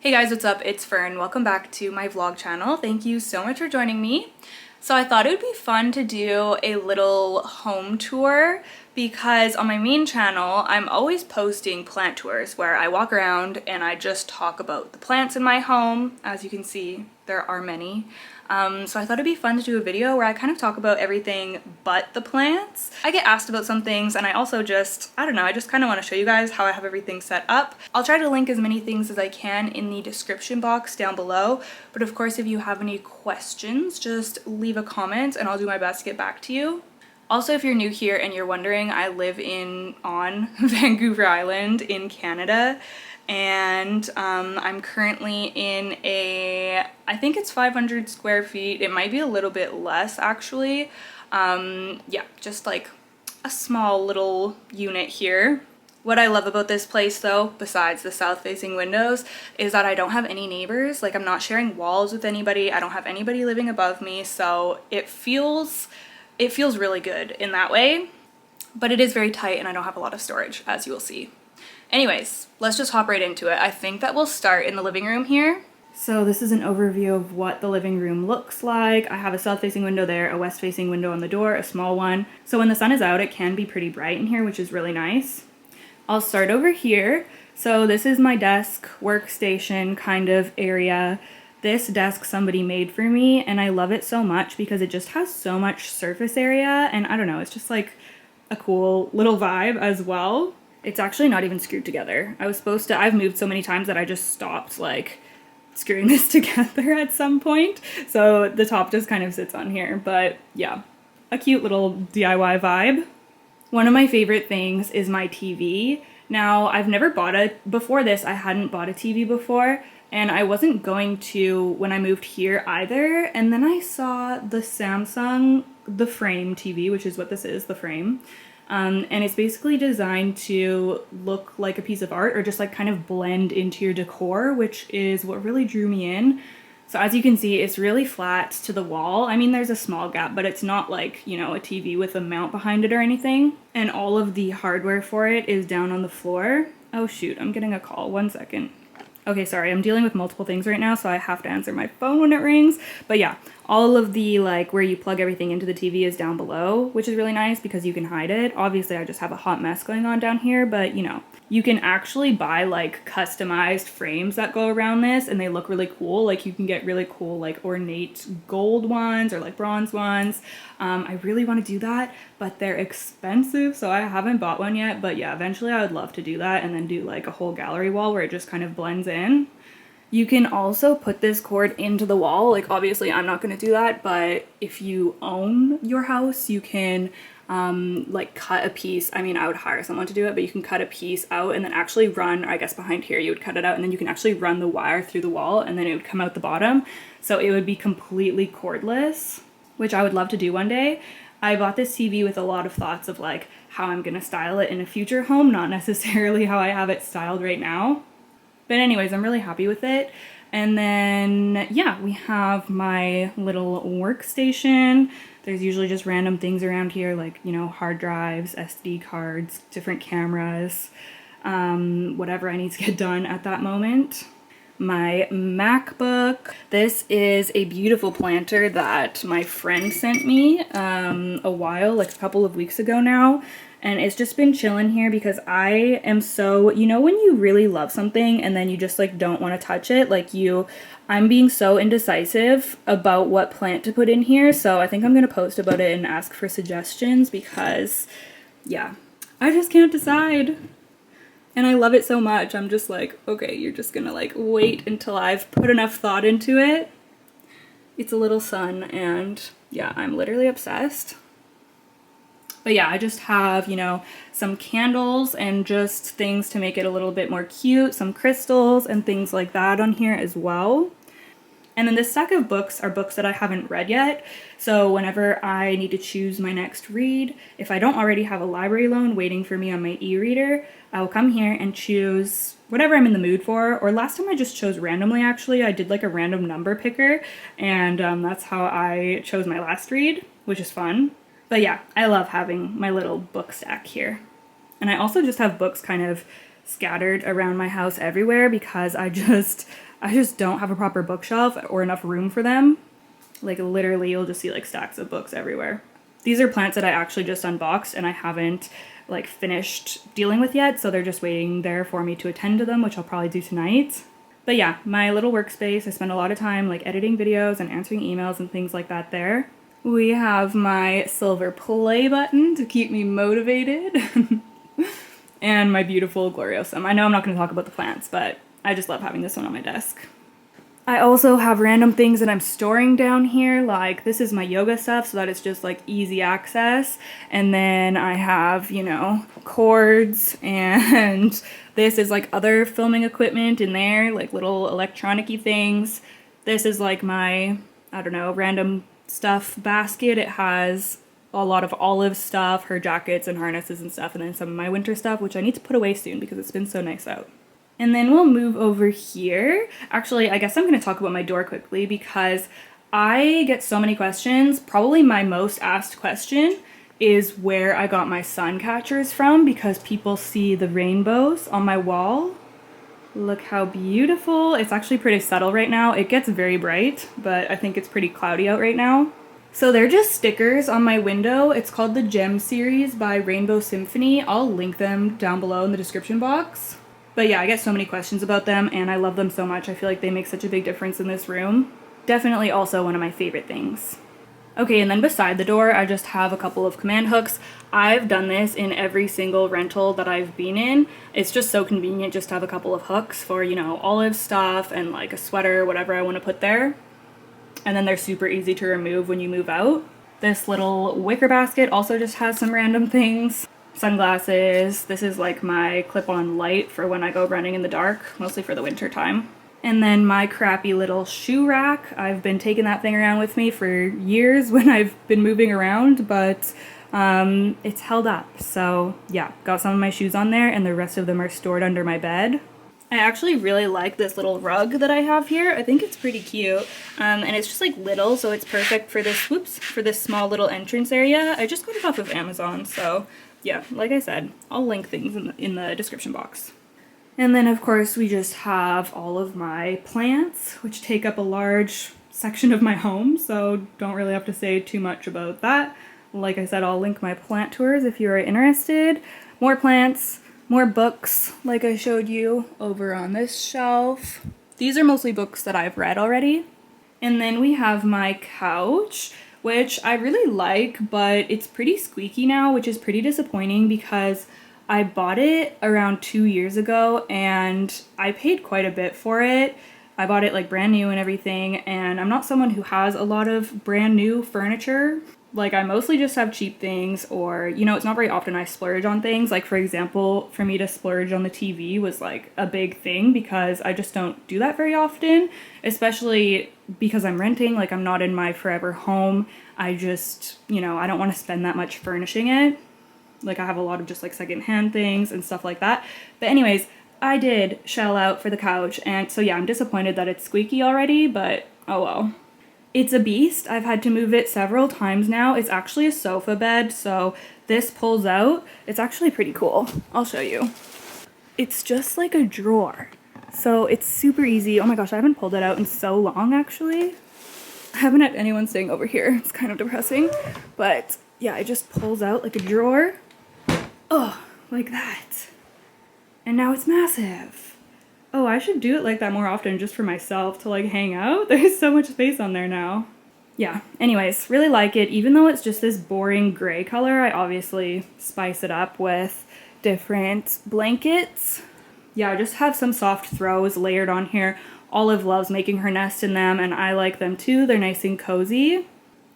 Hey guys, what's up? It's Fern. Welcome back to my vlog channel. Thank you so much for joining me. So I thought it would be fun to do a little home tour because on my main channel, I'm always posting plant tours where I walk around and I just talk about the plants in my home. As you can see, there are many. So I thought it'd be fun to do a video where I kind of talk about everything but the plants. I get asked about some things and I also I don't know, I just kind of want to show you guys how I have everything set up. I'll try to link as many things as I can in the description box down below. But of course, if you have any questions, just leave a comment and I'll do my best to get back to you. Also, if you're new here and you're wondering, I live on Vancouver Island in Canada. And I'm currently in I think it's 500 square feet. It might be a little bit less actually. Yeah, just like a small little unit here. What I love about this place though, besides the south-facing windows, is that I don't have any neighbors. Like, I'm not sharing walls with anybody. I don't have anybody living above me, so it feels really good in that way. But it is very tight and I don't have a lot of storage, as you will see. Anyways, let's just hop right into it. I think that we'll start in the living room here. So this is an overview of what the living room looks like. I have a south-facing window there, a west-facing window on the door, a small one. So when the sun is out, it can be pretty bright in here, which is really nice. I'll start over here. So this is my desk, workstation kind of area. This desk somebody made for me, and I love it so much because it just has so much surface area, and I don't know, it's just like a cool little vibe as well. It's actually not even screwed together. I've moved so many times that I just stopped like screwing this together at some point. So the top just kind of sits on here, but yeah, a cute little DIY vibe. One of my favorite things is my TV. Now, before this, I hadn't bought a TV before, and I wasn't going to when I moved here either. And then I saw the Samsung, the frame TV, which is what this is, the frame. And it's basically designed to look like a piece of art or just like kind of blend into your decor, which is what really drew me in. So as you can see, it's really flat to the wall. I mean, there's a small gap, but it's not like, you know, a TV with a mount behind it or anything. And all of the hardware for it is down on the floor. Oh shoot, I'm getting a call. 1 second. Okay, sorry, I'm dealing with multiple things right now, so I have to answer my phone when it rings. But yeah, all of the, like, where you plug everything into the TV is down below, which is really nice because you can hide it. Obviously, I just have a hot mess going on down here, but, you know, you can actually buy, like, customized frames that go around this, and they look really cool. Like, you can get really cool, like, ornate gold ones or, like, bronze ones. I really want to do that, but they're expensive, so I haven't bought one yet. But yeah, eventually I would love to do that and then do, like, a whole gallery wall where it just kind of blends in. You can also put this cord into the wall. Like, obviously I'm not going to do that, but if you own your house, you can like cut a piece. I mean, I would hire someone to do it, but you can cut a piece out and then actually run, or I guess behind here you would cut it out, and then you can actually run the wire through the wall and then it would come out the bottom. So it would be completely cordless, which I would love to do one day. I bought this TV with a lot of thoughts of like how I'm going to style it in a future home, not necessarily how I have it styled right now. But anyways, I'm really happy with it. And then, yeah, we have my little workstation. There's usually just random things around here, like, you know, hard drives, SD cards, different cameras, whatever I need to get done at that moment. My MacBook. This is a beautiful planter that my friend sent me like a couple of weeks ago now. And it's just been chilling here because I am so, you know, when you really love something and then you just like don't want to touch it, I'm being so indecisive about what plant to put in here. So I think I'm going to post about it and ask for suggestions because, yeah, I just can't decide. And I love it so much. I'm just like, okay, you're just going to like wait until I've put enough thought into it. It's a little sun and yeah, I'm literally obsessed. But yeah, I just have, you know, some candles and just things to make it a little bit more cute, some crystals and things like that on here as well. And then this stack of books are books that I haven't read yet. So whenever I need to choose my next read, if I don't already have a library loan waiting for me on my e-reader, I will come here and choose whatever I'm in the mood for. Or last time I just chose randomly, actually. I did like a random number picker, and that's how I chose my last read, which is fun. But yeah, I love having my little book stack here. And I also just have books kind of scattered around my house everywhere because I just don't have a proper bookshelf or enough room for them. Like literally you'll just see like stacks of books everywhere. These are plants that I actually just unboxed and I haven't like finished dealing with yet, so they're just waiting there for me to attend to them, which I'll probably do tonight. But yeah, my little workspace, I spend a lot of time like editing videos and answering emails and things like that there. We have my silver play button to keep me motivated. And my beautiful Gloriosum. I know I'm not going to talk about the plants, but I just love having this one on my desk. I also have random things that I'm storing down here, like this is my yoga stuff so that it's just like easy access. And then I have, you know, cords, and this is like other filming equipment in there, like little electronic-y things. This is like my, I don't know, random stuff basket. It has a lot of Olive stuff, her jackets and harnesses and stuff, and then some of my winter stuff, which I need to put away soon because it's been so nice out. And then we'll move over here. Actually, I guess I'm going to talk about my door quickly because I get so many questions. Probably my most asked question is where I got my sun catchers from, because people see the rainbows on my wall. Look how beautiful. It's actually pretty subtle right now. It gets very bright, but I think it's pretty cloudy out right now. So they're just stickers on my window. It's called the Gem series by Rainbow Symphony. I'll link them down below in the description box. But yeah, I get so many questions about them and I love them so much. I feel like they make such a big difference in this room. Definitely also one of my favorite things. Okay, and then beside the door, I just have a couple of command hooks. I've done this in every single rental that I've been in. It's just so convenient just to have a couple of hooks for, you know, Olive stuff and like a sweater, whatever I want to put there. And then they're super easy to remove when you move out. This little wicker basket also just has some random things. Sunglasses. This is like my clip-on light for when I go running in the dark, mostly for the winter time. And then my crappy little shoe rack. I've been taking that thing around with me for years when I've been moving around, but it's held up. So yeah, got some of my shoes on there and the rest of them are stored under my bed. I actually really like this little rug that I have here. I think it's pretty cute. And it's just like little, so it's perfect for this, for this small little entrance area. I just got it off of Amazon, so yeah, like I said, I'll link things in the description box. And then of course we just have all of my plants, which take up a large section of my home, so don't really have to say too much about that. Like I said, I'll link my plant tours if you are interested. More plants, more books, like I showed you over on this shelf. These are mostly books that I've read already. And then we have my couch, which I really like, but it's pretty squeaky now, which is pretty disappointing because I bought it around 2 years ago and I paid quite a bit for it. I bought it like brand new and everything, and I'm not someone who has a lot of brand new furniture. Like I mostly just have cheap things, or, you know, it's not very often I splurge on things. Like for example, for me to splurge on the TV was like a big thing because I just don't do that very often, especially because I'm renting. Like I'm not in my forever home. I just, you know, I don't want to spend that much furnishing it. Like I have a lot of just like secondhand things and stuff like that. But anyways, I did shell out for the couch, and so yeah, I'm disappointed that it's squeaky already, but oh well. It's a beast. I've had to move it several times now. It's actually a sofa bed, so this pulls out. It's actually pretty cool. I'll show you. It's just like a drawer. So it's super easy. Oh my gosh, I haven't pulled it out in so long actually. I haven't had anyone staying over here. It's kind of depressing. But yeah, it just pulls out like a drawer. Oh, like that. And now it's massive. Oh, I should do it like that more often just for myself to like hang out. There's so much space on there now. Yeah, anyways, really like it. Even though it's just this boring gray color, I obviously spice it up with different blankets. Yeah, I just have some soft throws layered on here. Olive loves making her nest in them, and I like them too. They're nice and cozy.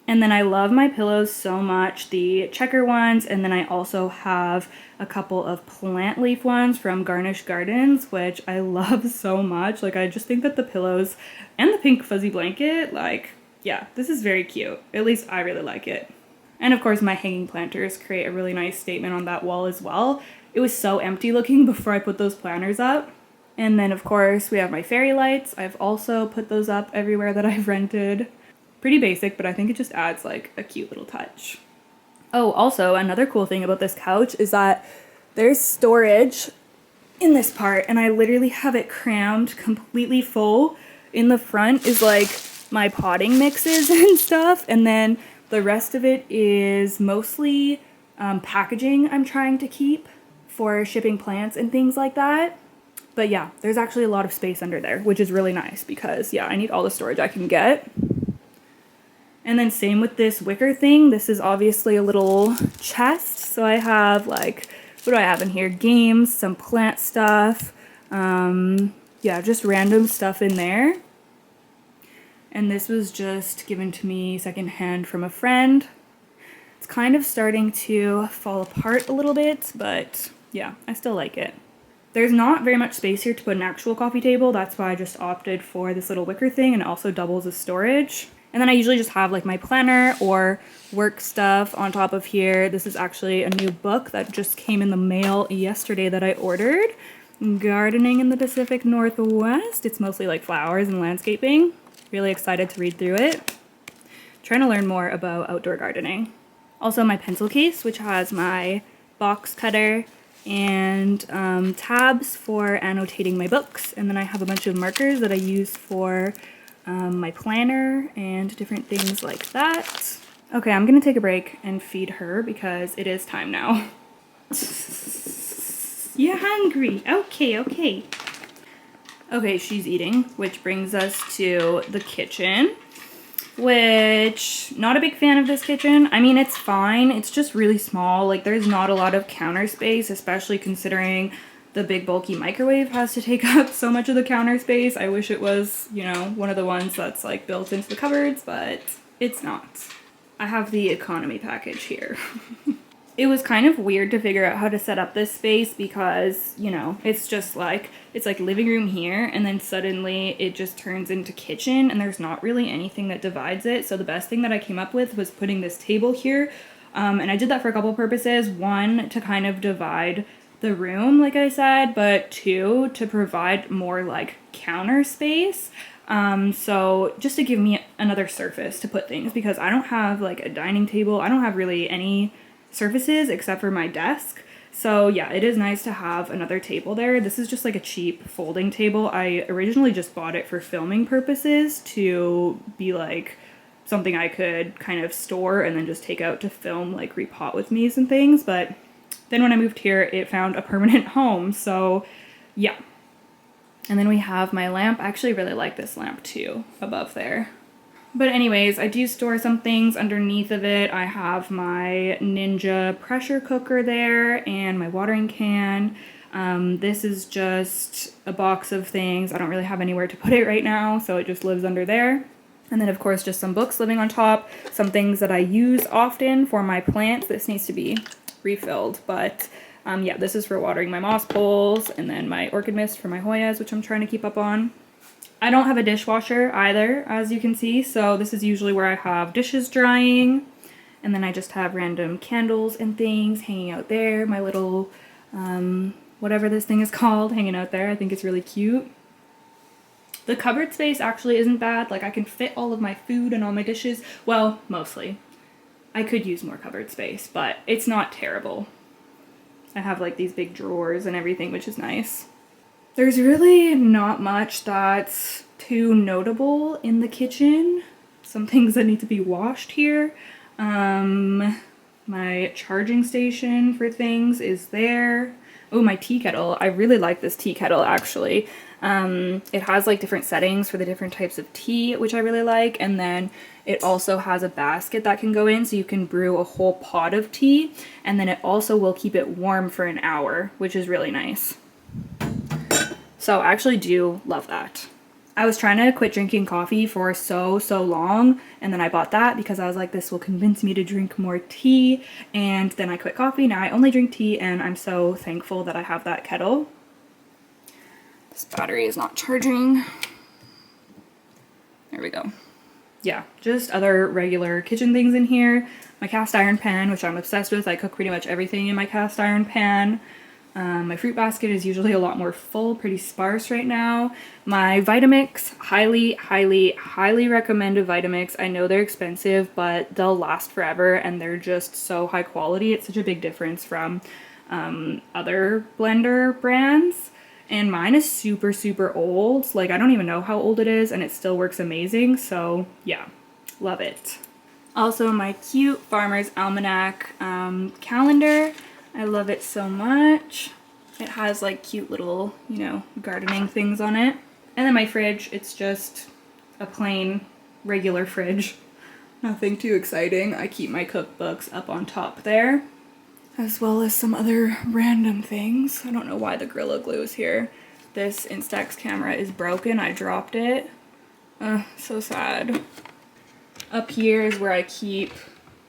And then I love my pillows so much, the checker ones, and then I also have a couple of plant leaf ones from Garnish Gardens, which I love so much. Like, I just think that the pillows and the pink fuzzy blanket, like, yeah, this is very cute. At least I really like it. And of course, my hanging planters create a really nice statement on that wall as well. It was so empty looking before I put those planters up. And then of course, we have my fairy lights. I've also put those up everywhere that I've rented. Pretty basic, but I think it just adds like a cute little touch. Oh, also another cool thing about this couch is that there's storage in this part, and I literally have it crammed completely full. In the front is like my potting mixes and stuff, and then the rest of it is mostly packaging I'm trying to keep for shipping plants and things like that. But yeah, there's actually a lot of space under there, which is really nice because yeah, I need all the storage I can get. And then same with this wicker thing. This is obviously a little chest. So I have like, what do I have in here? Games, some plant stuff. Yeah, just random stuff in there. And this was just given to me secondhand from a friend. It's kind of starting to fall apart a little bit, but yeah, I still like it. There's not very much space here to put an actual coffee table. That's why I just opted for this little wicker thing, and it also doubles as storage. And then I usually just have like my planner or work stuff on top of here. This is actually a new book that just came in the mail yesterday that I ordered. Gardening in the Pacific Northwest. It's mostly like flowers and landscaping. Really excited to read through it. Trying to learn more about outdoor gardening. Also my pencil case, which has my box cutter and tabs for annotating my books. And then I have a bunch of markers that I use for my planner and different things like that. Okay, I'm gonna take a break and feed her because it is time now. You're hungry. Okay, okay. Okay, she's eating, which brings us to the kitchen, which, not a big fan of this kitchen. I mean, it's fine. It's just really small. Like, there's not a lot of counter space, especially considering the big bulky microwave has to take up so much of the counter space. I wish it was, you know, one of the ones that's like built into the cupboards, but it's not. I have the economy package here. It was kind of weird to figure out how to set up this space because, you know, it's just like, it's like living room here, and then suddenly it just turns into kitchen, and there's not really anything that divides it. So the best thing that I came up with was putting this table here. And I did that for a couple purposes. One, to kind of divide the room, like I said, but two, to provide more like counter space. So just to give me another surface to put things, because I don't have like a dining table. I don't have really any surfaces except for my desk. So yeah, it is nice to have another table there. This is just like a cheap folding table. I originally just bought it for filming purposes to be like something I could kind of store and then just take out to film like repot with me's and things. But then when I moved here, it found a permanent home. So yeah. And then we have my lamp. I actually really like this lamp too, above there. But anyways, I do store some things underneath of it. I have my Ninja pressure cooker there and my watering can. This is just a box of things. I don't really have anywhere to put it right now, so it just lives under there. And then of course just some books living on top, some things that I use often for my plants. This needs to be refilled, but yeah, this is for watering my moss poles, and then my orchid mist for my Hoyas, which I'm trying to keep up on. I don't have a dishwasher either, as you can see, so this is usually where I have dishes drying, and then I just have random candles and things hanging out there. My little, whatever this thing is called, hanging out there. I think it's really cute. The cupboard space actually isn't bad. Like, I can fit all of my food and all my dishes. Well, mostly. I could use more cupboard space, but it's not terrible. I have like these big drawers and everything, which is nice. There's really not much that's too notable in the kitchen. Some things that need to be washed here. My charging station for things is there. Oh, my tea kettle. I really like this tea kettle actually. It has like different settings for the different types of tea, which I really like. And then it also has a basket that can go in, so you can brew a whole pot of tea. And then it also will keep it warm for an hour, which is really nice. So I actually do love that. I was trying to quit drinking coffee for so long, and then I bought that because I was like, this will convince me to drink more tea, and then I quit coffee. Now I only drink tea, and I'm so thankful that I have that kettle. This battery is not charging. There we go. Yeah, just other regular kitchen things in here. My cast iron pan, which I'm obsessed with. I cook pretty much everything in my cast iron pan. My fruit basket is usually a lot more full, pretty sparse right now. My Vitamix, highly recommend a Vitamix. I know they're expensive, but they'll last forever and they're just so high quality. It's such a big difference from other blender brands. And mine is super, super old. Like, I don't even know how old it is, and it still works amazing. So yeah, love it. Also, my cute Farmer's Almanac calendar. I love it so much. It has like cute little, you know, gardening things on it. And then my fridge, it's just a plain, regular fridge. Nothing too exciting. I keep my cookbooks up on top there, as well as some other random things. I don't know why the Gorilla Glue is here. This Instax camera is broken. I dropped it. So sad. Up here is where I keep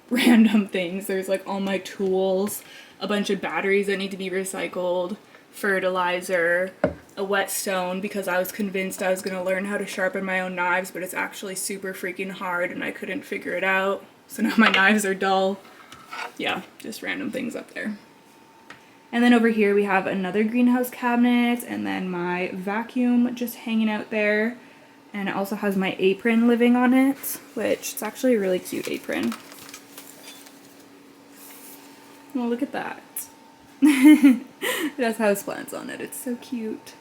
random things. There's like all my tools, a bunch of batteries that need to be recycled, fertilizer, a whetstone because I was convinced I was going to learn how to sharpen my own knives, but it's actually super freaking hard and I couldn't figure it out. So now my knives are dull. Yeah, just random things up there. And then over here we have another greenhouse cabinet and then my vacuum just hanging out there. And it also has my apron living on it, which is actually a really cute apron. Well, look at that. It has houseplants on it. It's so cute.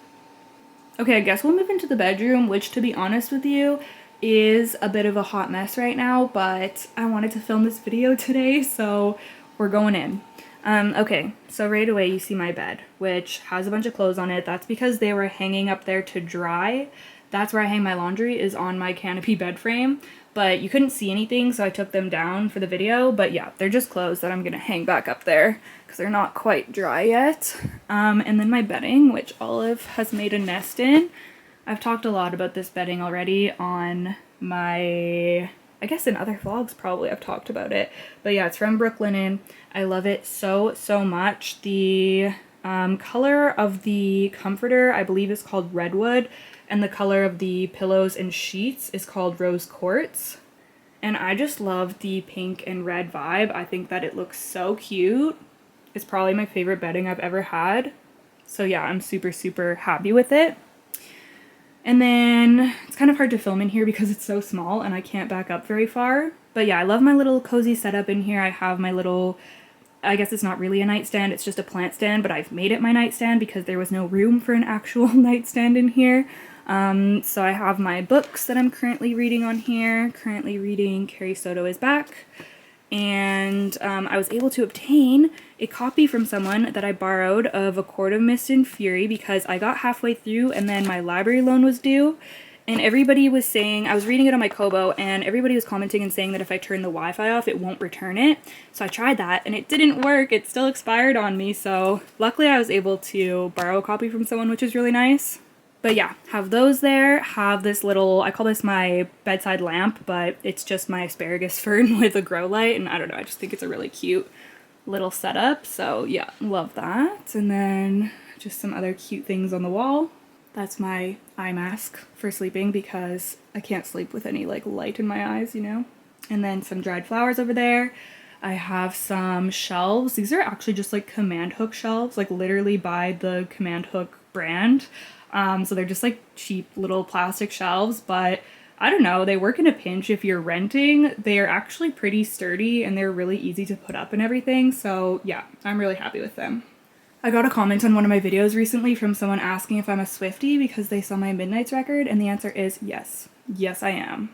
Okay, I guess we'll move into the bedroom, which, to be honest with you, is a bit of a hot mess right now, but I wanted to film this video today, so we're going in. Okay, so right away you see my bed, which has a bunch of clothes on it. That's because they were hanging up there to dry. That's where I hang my laundry, is on my canopy bed frame, but you couldn't see anything, so I took them down for the video. But yeah, they're just clothes that I'm gonna hang back up there because they're not quite dry yet. And then my bedding, which Olive has made a nest in. I've talked a lot about this bedding already on my, I guess in other vlogs probably I've talked about it. But yeah, it's from Brooklinen. I love it so, so much. The color of the comforter, I believe, is called Redwood. And the color of the pillows and sheets is called Rose Quartz. And I just love the pink and red vibe. I think that it looks so cute. It's probably my favorite bedding I've ever had. So yeah, I'm super, super happy with it. And then it's kind of hard to film in here because it's so small and I can't back up very far. But yeah, I love my little cozy setup in here. I have my little, I guess it's not really a nightstand, it's just a plant stand, but I've made it my nightstand because there was no room for an actual nightstand in here. So I have my books that I'm currently reading on here. Currently reading Carrie Soto Is Back. And I was able to obtain a copy from someone that I borrowed of A Court of Mist and Fury because I got halfway through and then my library loan was due. And everybody was saying, I was reading it on my Kobo, and everybody was commenting and saying that if I turn the Wi-Fi off, it won't return it. So I tried that, and it didn't work. It still expired on me, so luckily I was able to borrow a copy from someone, which is really nice. But yeah, have those there, have this little, I call this my bedside lamp, but it's just my asparagus fern with a grow light, and I don't know, I just think it's a really cute little setup, so yeah, love that. And then just some other cute things on the wall. That's my eye mask for sleeping because I can't sleep with any like light in my eyes, you know? And then some dried flowers over there. I have some shelves. These are actually just like Command Hook shelves, like literally by the Command Hook brand. So they're just like cheap little plastic shelves, but I don't know, they work in a pinch if you're renting. They are actually pretty sturdy and they're really easy to put up and everything. So yeah, I'm really happy with them. I got a comment on one of my videos recently from someone asking if I'm a Swiftie because they saw my Midnights record, and the answer is yes. Yes, I am.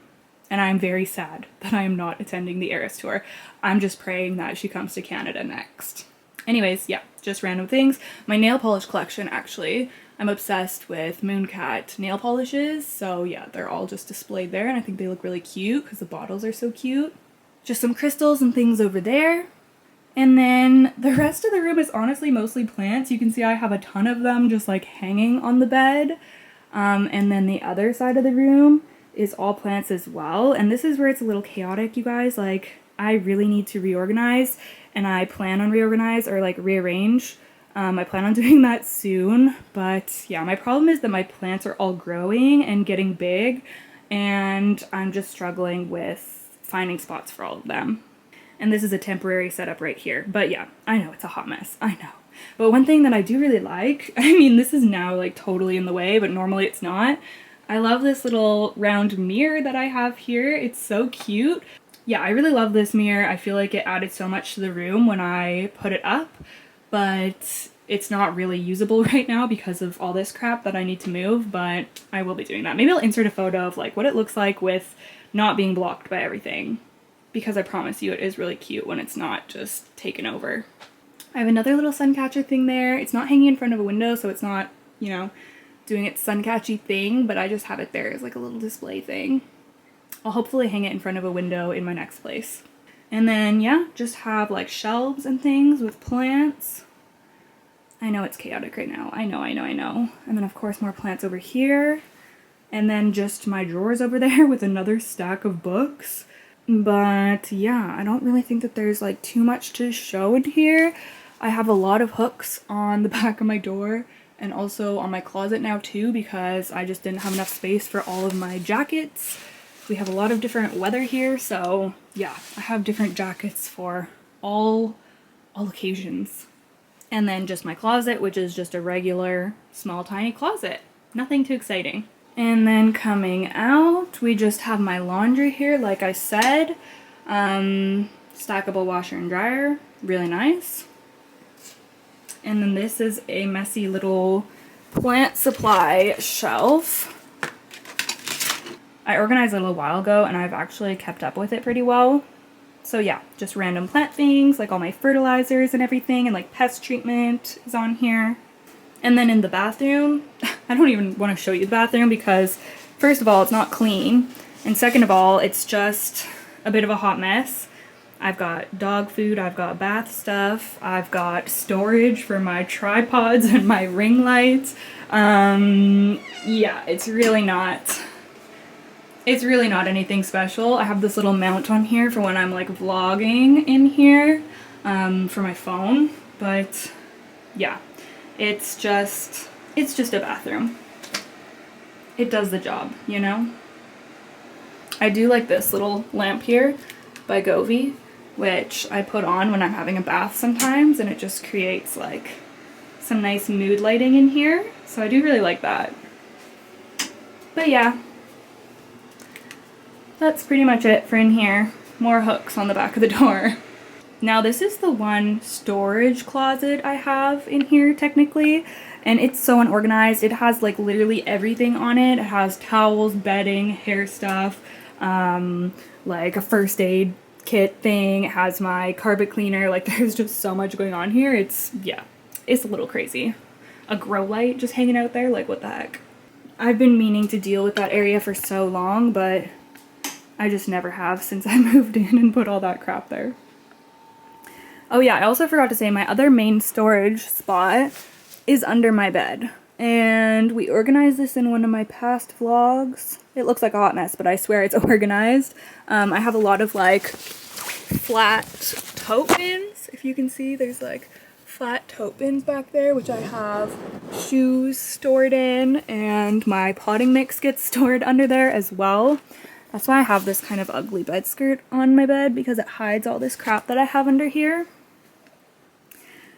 And I'm very sad that I am not attending the Eras tour. I'm just praying that she comes to Canada next. Anyways, yeah, just random things. My nail polish collection, actually. I'm obsessed with Mooncat nail polishes, so yeah, they're all just displayed there, and I think they look really cute because the bottles are so cute. Just some crystals and things over there. And then the rest of the room is honestly mostly plants. You can see I have a ton of them just like hanging on the bed. And then the other side of the room is all plants as well. And this is where it's a little chaotic, you guys. Like, I really need to reorganize, and I plan on reorganize or like rearrange. I plan on doing that soon. But yeah, my problem is that my plants are all growing and getting big, and I'm just struggling with finding spots for all of them. And this is a temporary setup right here. But yeah, I know it's a hot mess. I know. But one thing that I do really like, I mean, this is now like totally in the way, but normally it's not. I love this little round mirror that I have here. It's so cute. Yeah, I really love this mirror. I feel like it added so much to the room when I put it up. but it's not really usable right now because of all this crap that I need to move, but I will be doing that. Maybe I'll insert a photo of like what it looks like with not being blocked by everything, because I promise you it is really cute when it's not just taken over. I have another little sun catcher thing there. It's not hanging in front of a window, so it's not, you know, doing its sun catchy thing, but I just have it there as like a little display thing. I'll hopefully hang it in front of a window in my next place. And then, yeah, just have like shelves and things with plants. I know it's chaotic right now. I know. And then of course more plants over here. And then just my drawers over there with another stack of books. But yeah, I don't really think that there's like too much to show in here. I have a lot of hooks on the back of my door and also on my closet now too, because I just didn't have enough space for all of my jackets. We have a lot of different weather here, so yeah, I have different jackets for all occasions. And then just my closet, which is just a regular small tiny closet. Nothing too exciting. And then coming out, we just have my laundry here, like I said. Stackable washer and dryer, really nice. And then this is a messy little plant supply shelf. I organized it a little while ago and I've actually kept up with it pretty well. So yeah, just random plant things, like all my fertilizers and everything, and like pest treatment is on here. And then in the bathroom, I don't even want to show you the bathroom because first of all, it's not clean. And second of all, it's just a bit of a hot mess. I've got dog food, I've got bath stuff, I've got storage for my tripods and my ring lights. Yeah, it's really not anything special. I have this little mount on here for when I'm like vlogging in here for my phone, but yeah, it's just a bathroom. It does the job, you know? I do like this little lamp here by Govee, which I put on when I'm having a bath sometimes, and it just creates like some nice mood lighting in here. So I do really like that. But yeah, that's pretty much it for in here. More hooks on the back of the door. Now this is the one storage closet I have in here technically, and it's so unorganized. It has like literally everything on it. It has towels, bedding, hair stuff, like a first aid kit thing. It has my carpet cleaner. Like there's just so much going on here. It's a little crazy. A grow light just hanging out there, like what the heck. I've been meaning to deal with that area for so long, but I just never have since I moved in and put all that crap there. Oh yeah, I also forgot to say my other main storage spot is under my bed. And we organized this in one of my past vlogs. It looks like a hot mess, but I swear it's organized. I have a lot of like flat tote bins. If you can see, there's like flat tote bins back there, which I have shoes stored in, and my potting mix gets stored under there as well. That's why I have this kind of ugly bed skirt on my bed, because it hides all this crap that I have under here.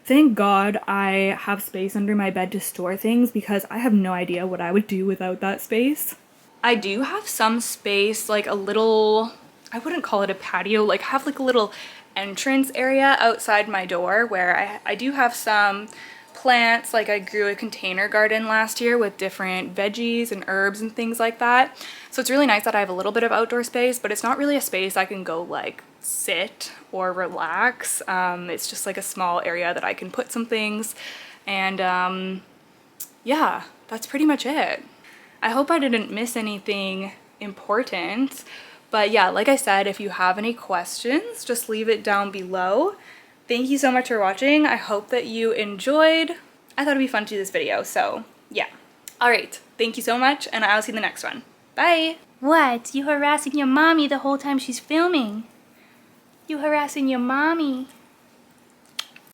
Thank God I have space under my bed to store things, because I have no idea what I would do without that space. I do have some space, like a little, I wouldn't call it a patio, like I have like a little entrance area outside my door where I do have some plants. Like I grew a container garden last year with different veggies and herbs and things like that. So it's really nice that I have a little bit of outdoor space, but it's not really a space I can go like sit or relax. It's just like a small area that I can put some things, and yeah, that's pretty much it. I hope I didn't miss anything important, but yeah, like I said, if you have any questions, just leave it down below. Thank you so much for watching. I hope that you enjoyed. I thought it'd be fun to do this video, so yeah. All right, thank you so much, and I'll see you in the next one. Bye. What? You harassing your mommy the whole time she's filming? You harassing your mommy.